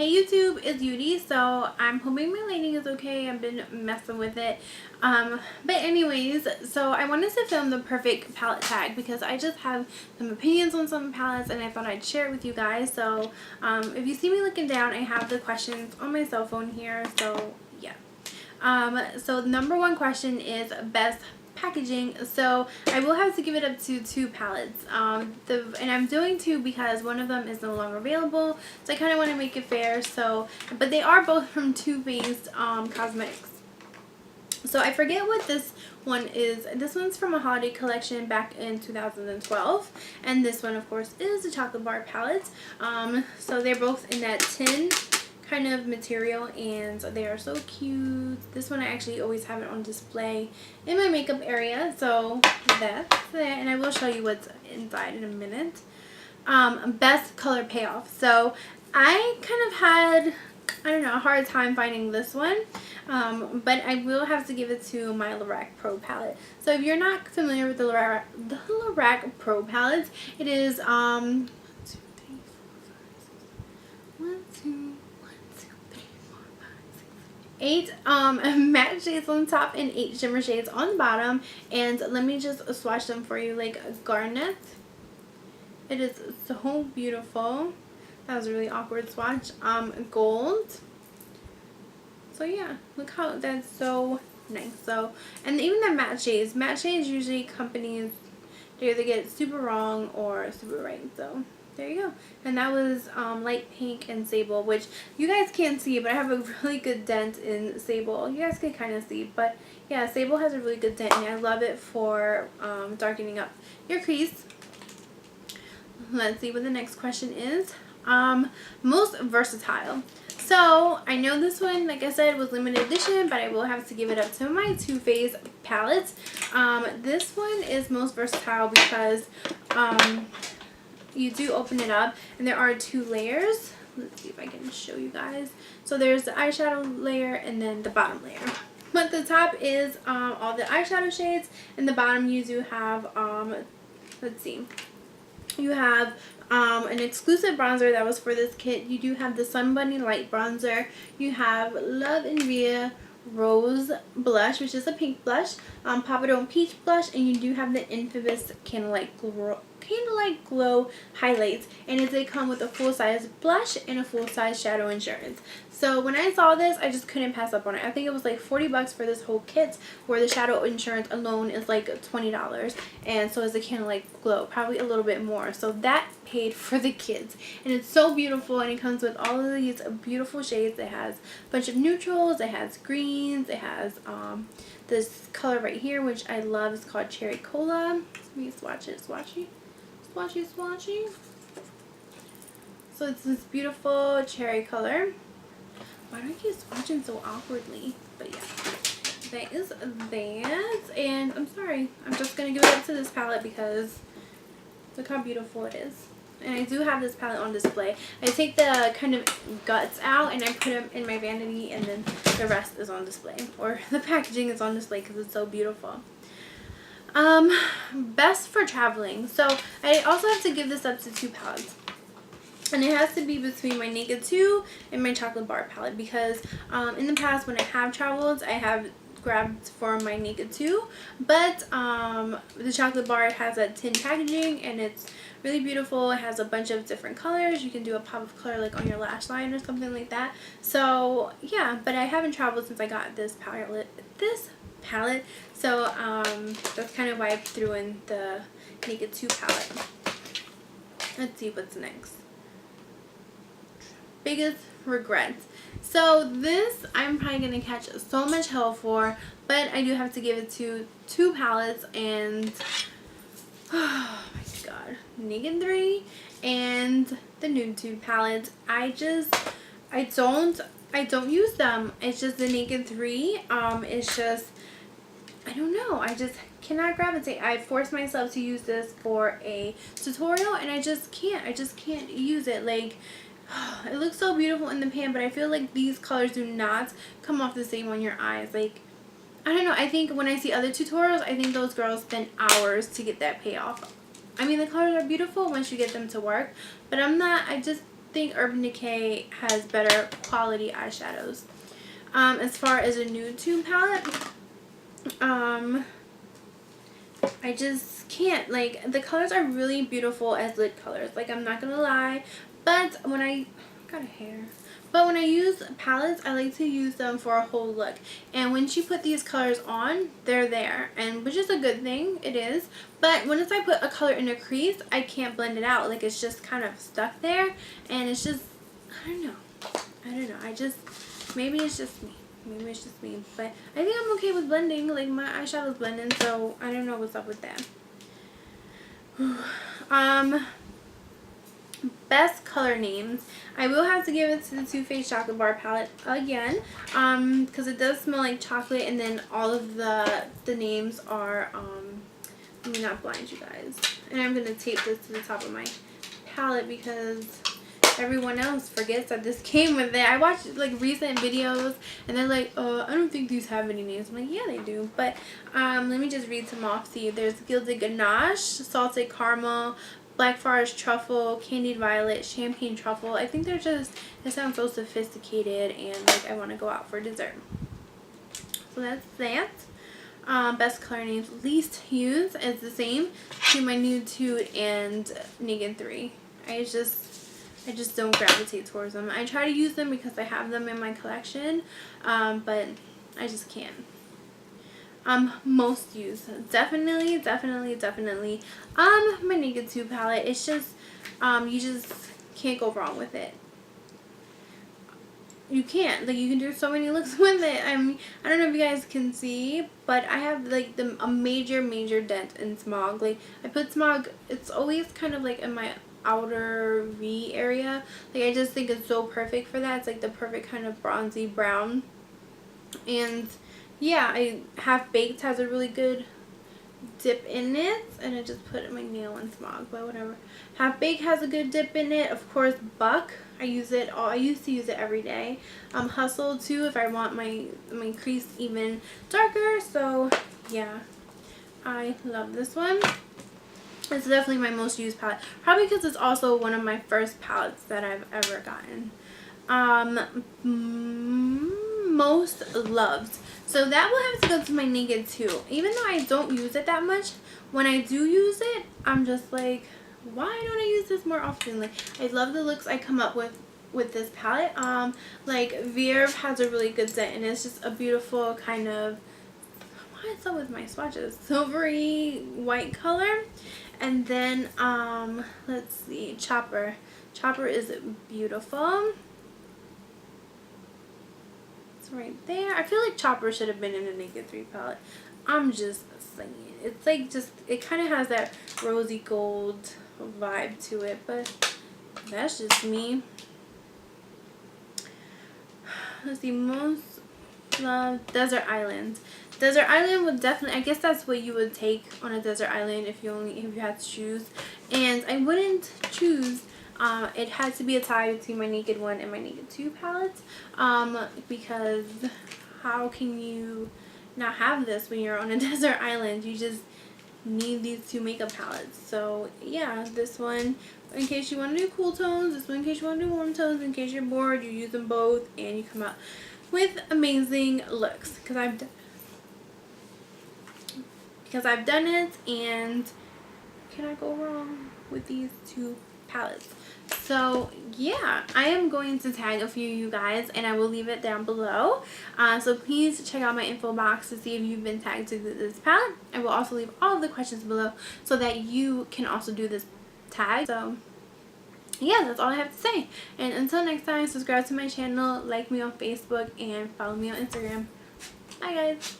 Hey YouTube, it's Yuri. So I'm hoping my lighting is okay. I've been messing with it. But anyways, so I wanted to film the perfect palette tag because I just have some opinions on some palettes and I thought I'd share it with you guys. So if you see me looking down, I have the questions on my cell phone here. So yeah. So the number one question is best packaging. So I will have to give it up to two palettes, and I'm doing two because one of them is no longer available, so I kind of want to make it fair. So but they are both from Too Faced Cosmetics. So I forget what this one is. This one's from a holiday collection back in 2012, and this one of course is the chocolate bar palette. So they're both in that tin kind of material and they are so cute. This one I actually always have it on display in my makeup area, so that's it, and I will show you what's inside in a minute. Best color payoff. So I kind of had, I don't know, a hard time finding this one, but I will have to give it to my Lorac Pro palette. So if you're not familiar with the Lorac Pro palettes, it is 8 matte shades on top and 8 shimmer shades on the bottom. And let me just swatch them for you. Like garnet, it is so beautiful. That was a really awkward swatch. Gold. So yeah, look how that's so nice. So, and even the matte shades usually companies, they either get it super wrong or super right. So there you go. And that was light pink and sable, which you guys can't see, but I have a really good dent in sable. You guys can kind of see, but yeah, sable has a really good dent and I love it for darkening up your crease. Let's see what the next question is. Most versatile. So I know this one, like I said, was limited edition, but I will have to give it up to my Too Faced palettes. This one is most versatile because you do open it up and there are 2 layers. Let's see if I can show you guys. So there's the eyeshadow layer and then the bottom layer. But the top is all the eyeshadow shades, and the bottom you do have, let's see, you have an exclusive bronzer that was for this kit. You do have the Sun Bunny Light Bronzer. You have Love and Via Rose Blush, which is a pink blush, Papadone Peach Blush, and you do have the infamous Candlelight Glow highlights, and it did come with a full-size blush and a full-size shadow insurance. So when I saw this, I just couldn't pass up on it. I think it was like 40 bucks for this whole kit, where the shadow insurance alone is like $20, and so is the Candlelight Glow, probably a little bit more. So that paid for the kids, and it's so beautiful, and it comes with all of these beautiful shades. It has a bunch of neutrals, it has greens, it has this color right here, which I love. It's called Cherry Cola. Let me swatch it. Swatchy. So it's this beautiful cherry color. Why do I keep swatching so awkwardly? But yeah, that is that. And I'm sorry, I'm just gonna give it up to this palette because look how beautiful it is. And I do have this palette on display. I take the kind of guts out and I put them in my vanity, and then the rest is on display, or the packaging is on display because it's so beautiful. Best for traveling. So I also have to give this up to 2 palettes, and it has to be between my Naked 2 and my Chocolate Bar palette, because in the past when I have traveled, I have grabbed for my Naked 2, but the Chocolate Bar has a tin packaging and it's really beautiful. It has a bunch of different colors. You can do a pop of color like on your lash line or something like that. So yeah, but I haven't traveled since I got this palette. So that's kind of why I threw in the Naked 2 palette. Let's see what's next. Biggest regrets. So this I'm probably going to catch so much hell for, but I do have to give it to 2 palettes, and oh my god, Naked 3 and the Nude 2 palette. I don't use them. It's just the Naked 3. It's just, I don't know, I just cannot gravitate. I forced myself to use this for a tutorial and I just can't use it. Like, it looks so beautiful in the pan, but I feel like these colors do not come off the same on your eyes. Like, I don't know, I think when I see other tutorials, I think those girls spend hours to get that payoff. I mean, the colors are beautiful once you get them to work, but I think Urban Decay has better quality eyeshadows. As far as a nude tone palette, I just can't. Like, the colors are really beautiful as lid colors. Like, I'm not gonna lie. But when I got a hair. But when I use palettes, I like to use them for a whole look. And once you put these colors on, they're there. And which is a good thing, it is. But once I put a color in a crease, I can't blend it out. Like, it's just kind of stuck there. And it's just, I don't know. I just, maybe it's just me. Maybe it's just me. But I think I'm okay with blending. Like, my eyeshadow's blending, so I don't know what's up with that. Best color names. I will have to give it to the Too Faced Chocolate Bar palette again, because it does smell like chocolate, and then all of the names are, let me not blind you guys. And I'm going to tape this to the top of my palette because everyone else forgets that this came with it. I watched like recent videos and they're like, I don't think these have any names. I'm like, yeah, they do. But let me just read some off to you. There's Gilded Ganache, Salted Caramel, Black Forest Truffle, Candied Violet, Champagne Truffle. I think they're just, they sound so sophisticated and like I want to go out for dessert. So that's that. Best color names. Least used is the same to my Nude 2 and Naked 3. I just don't gravitate towards them. I try to use them because I have them in my collection, but I just can't. Most used. Definitely my Naked 2 palette. It's just, you just can't go wrong with it. You can't. Like, you can do so many looks with it. I mean, I don't know if you guys can see, but I have, like, a major dent in smog. Like, I put smog, it's always kind of, like, in my outer V area. Like, I just think it's so perfect for that. It's, like, the perfect kind of bronzy brown. And, yeah, Half Baked has a really good dip in it, and I just put my nail in smog, but whatever. Half Baked has a good dip in it. Of course, Buck, I used to use it every day. Hustle too, if I want my crease even darker. So yeah, I love this one. It's definitely my most used palette, probably because it's also one of my first palettes that I've ever gotten. Most loved. So that will have to go to my Naked 2. Even though I don't use it that much, when I do use it, I'm just like, why don't I use this more often? Like, I love the looks I come up with this palette. Like, Verve has a really good scent, and it's just a beautiful kind of, what is up with my swatches? Silvery white color. And then, let's see, Chopper. Chopper is beautiful. Right there. I feel like Chopper should have been in a Naked 3 palette. I'm just saying. It's like it kind of has that rosy gold vibe to it, but that's just me. Let's see, most loved Desert Island. Desert Island would definitely, I guess that's what you would take on a desert island if you had to choose. And I wouldn't choose. It had to be a tie between my Naked 1 and my Naked 2 palettes, because how can you not have this when you're on a desert island? You just need these two makeup palettes. So yeah, this one in case you want to do cool tones, this one in case you want to do warm tones, in case you're bored, you use them both and you come out with amazing looks, because I've done it, and cannot go wrong with these two palettes. So yeah, I am going to tag a few of you guys, and I will leave it down below. So please check out my info box to see if you've been tagged to this palette. I will also leave all of the questions below so that you can also do this tag. So yeah, that's all I have to say. And until next time, subscribe to my channel, like me on Facebook, and follow me on Instagram. Bye guys.